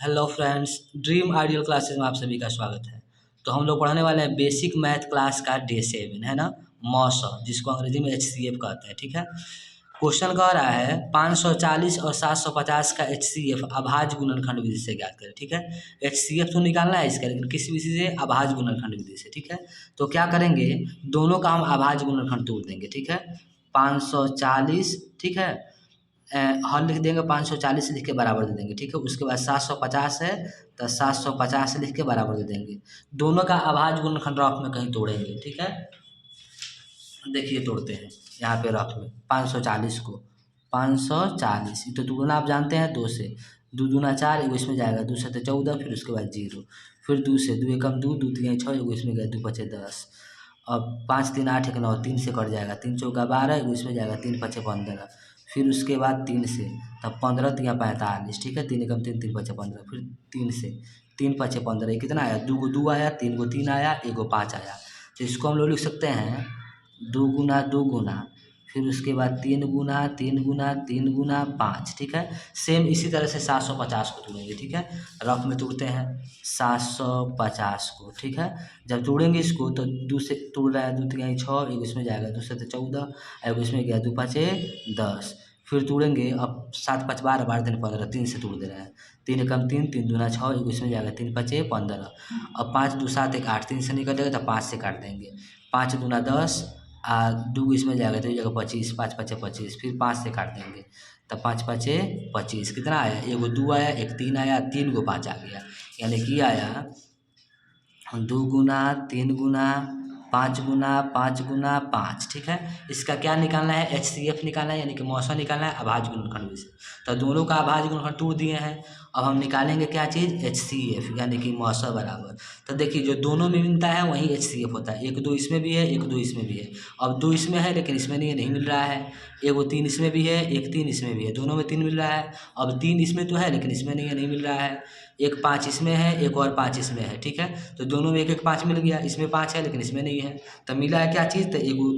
Hello friends, dream ideal classes में आप सभी का स्वागत है। तो हम लोग पढ़ने वाले हैं बेसिक मैथ क्लास का डे 7 है ना, मॉस, जिसको अंग्रेजी में HCF कहते हैं। ठीक है, क्वेश्चन कह रहा है 540 और 750 का HCF अभाज्य गुणनखंड विधि से ज्ञात करें। ठीक है, HCF तो निकालना है इसका, लेकिन किस विधि से? अभाज्य गुणनखंड विधि से। ठीक है, तो क्या करेंगे, दोनों का हम अभाज्य गुणनखंड तोड़ देंगे। ठीक है, 540, ठीक है, हल लिख देंगे, 540 लिख के बराबर दे देंगे। ठीक है, उसके बाद 750 है तो 750 लिख के बराबर दे देंगे। दोनों का अभाज्य गुणनखंड रफ में कहीं तोड़ेंगे। ठीक है, देखिए तोड़ते हैं यहाँ पे रफ में 540 को, 540 तो तोड़ना आप जानते हैं, 2 से, 2 दूना 4, एगो इसमें जाएगा, 2 से 14, फिर उसके बाद 0, फिर 2 से, 2 एकम 2, 2 तीन 6, एगो इसमें गया, 2 पचे 10, अब 5 3 8 1 9, 3 से कट जाएगा, 3 चौका 12, एगो इसमें जाएगा, 3 पचे 15, फिर उसके बाद 3 से, तब 15 तिया 45। ठीक है, 3 एकम 3, 3 पचे 15, फिर 3 से, 3 पचे 15, ये कितना आया? 2 को 2 आया, 3 को 3 आया, 1 को 5 आया। तो इसको हम लोग लिख सकते हैं 2 गुना 2 गुना, फिर उसके बाद 3 गुना 3 गुना 3 गुना 5। ठीक है, सेम इसी तरह से 750 को तोड़ेंगे। ठीक है, रफ में तोड़ते हैं 750 को। ठीक है, जब तोड़ेंगे इसको तो 2 से तोड़ रहा है, 2 तिहाई 6, एक इसमें जाएगा, 2 से 14, एक इसमें गया, 2 पाँचे 10, फिर तोड़ेंगे, अब 7 5 12, 12 3 15, 3 से तोड़ दे रहा है, 3 एकम 3, 3 दूना 6, एक इसमें जाएगा, 3 पचे 15, अब 5 2 7 1 8, 3 से नहीं कटेगा तो 5 से काट देंगे, 5 दूना 10, 2 इसमें जाएगा तो जगह 25, 5 पचे 25, फिर 5 से काट देंगे, तब 5 पचे 25, कितना आया? एगो 2 आया, एक 3 आया, 3 को 5 आ गया, यानी कि आया 2 गुना 3 गुना 5 गुना 5 गुना 5। ठीक है, इसका क्या निकालना है? HCF निकालना है, यानी कि मौसा निकालना है अभाज्य गुणनखंड विधि से। तो दोनों का अभाज्य गुणनखंड तोड़ दिए हैं, अब हम निकालेंगे क्या चीज़? HCF, यानी कि मौसा बराबर। तो देखिए, जो दोनों में मिलता है वही HCF होता है। 1 2 इसमें भी है, 1 2 इसमें भी है, अब 2 इसमें है लेकिन इसमें नहीं है, नहीं मिल रहा है। एगो 3 इसमें भी है, 1 3 इसमें भी है, दोनों में 3 मिल रहा है। अब 3 इसमें तो है लेकिन इसमें नहीं है, नहीं मिल रहा है। एक 5 इसमें है, एक और 5 इसमें है। ठीक है, तो दोनों में 1 1 5 मिल गया, इसमें 5 है लेकिन इसमें नहीं है। तो मिला है क्या चीज़? तो एगो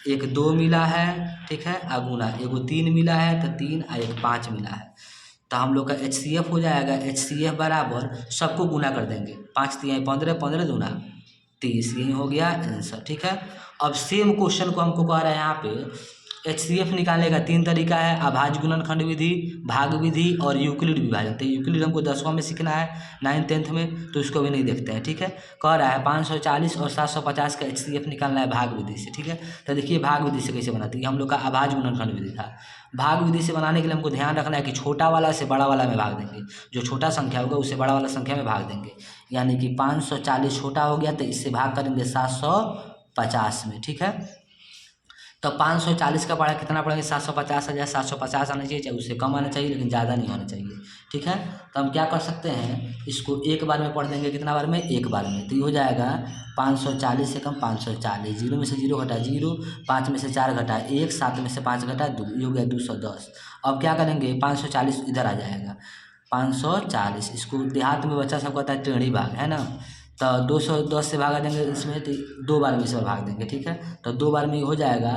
1 2 मिला है, ठीक है, गुना एगो 3 मिला है, तो 3 और 1 5 मिला है। तो हम लोग का HCF हो जाएगा, HCF बराबर सबको गुना कर देंगे, 5 तिहाई 15, 15 दूना 30, यही हो गया आंसर। ठीक है, अब सेम क्वेश्चन को हमको कह रहा है यहाँ पे HCF निकालने का 3 तरीका है, अभाज्य गुणनखंड विधि, भाग विधि और यूक्लिड विभाजन। तो यूक्लिड हमको 10वां में सीखना है, 9th 10th में, तो इसको भी नहीं देखते हैं। ठीक है, कह रहा है 540 और 750 का HCF निकालना है भाग विधि से। ठीक है, तो देखिए भाग विधि से कैसे बनाती है, हम लोग का अभाज्य गुणनखंड विधि था। भाग विधि से बनाने के लिए हमको ध्यान रखना है कि छोटा वाला से बड़ा वाला में भाग देंगे, जो छोटा संख्या होगा उसे बड़ा वाला संख्या में भाग देंगे, यानी कि 540 छोटा हो गया तो इससे भाग करेंगे 750 में। ठीक है, तो 540 का पढ़ा कितना पढ़ेंगे? 750 आ जाए, 750 आना चाहिए, चाहे उससे कम आना चाहिए लेकिन ज़्यादा नहीं होना चाहिए। ठीक है, तो हम क्या कर सकते हैं, इसको एक बार में पढ़ देंगे, कितना बार में? एक बार में। तो ये हो जाएगा 540 से कम 540, 0 में से 0 घटा 0, 5 में से 4 घटा 1, 7 में से 5 घटा 2, ये हो गया 210। अब क्या करेंगे, 540 इधर आ जाएगा, 540, इसको देहात में बच्चा सब कहता है टेढ़ी भाग, है ना। तो 210 से भागा देंगे इसमें, तो 2 बार में इस बार भाग देंगे। ठीक है, तो 2 बार में हो जाएगा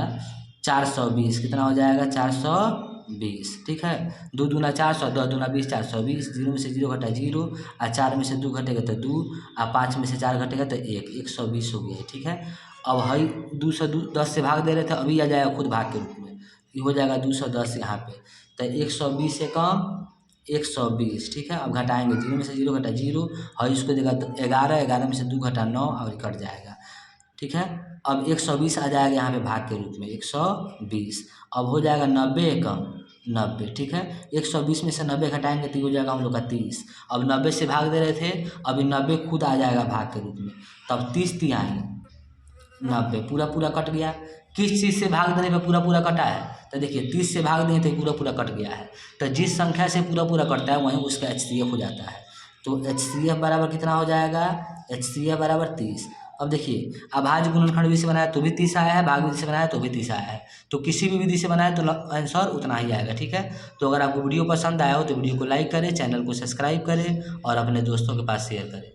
420, कितना हो जाएगा? 420। ठीक है, 2 दूना 400, 2 दूना 20, 420, 0 में से 0 घटा 0, और 4 में से 2 घटेगा तो 2, और 5 में से 4 घटेगा तो 1, 120 हो गया। ठीक है, अब हई 210 से भाग दे रहे थे, अभी आ जाएगा खुद भाग के रूप में, ये हो जाएगा 210 यहाँ पे, तो 120 से कम 120। ठीक है, अब घटाएंगे, 0 में से 0 घटा 0, और इसको देगा तो 11, 11 में से 2 घटा 9, और कट जाएगा। ठीक है, अब 120 आ जाएगा यहाँ पे भाग के रूप में, 120। अब हो जाएगा 90 एकम 90। ठीक है, 120 में से 90 घटाएंगे तो हो जाएगा हम लोग का 30। अब 90 से भाग दे रहे थे, अभी 90 खुद आ जाएगा भाग के रूप में, तब 30 तिहाई 90, पूरा पूरा कट गया। किस चीज़ से भाग देने पे पूरा पूरा कटा है? तो देखिए 30 से भाग दें तो पूरा पूरा कट गया है, तो जिस संख्या से पूरा पूरा कटता है वहीं उसका HCF हो जाता है। तो HCF बराबर कितना हो जाएगा? HCF बराबर 30। अब देखिए, अभाज्य गुणनखंड विधि से बनाया तो भी 30 आया है, भाग विधि से बनाया तो भी 30 आया है, तो किसी भी विधि से बनाया तो आंसर उतना ही आएगा। ठीक है, तो अगर आपको वीडियो पसंद आया हो तो वीडियो को लाइक करें, चैनल को सब्सक्राइब करें और अपने दोस्तों के पास शेयर करें।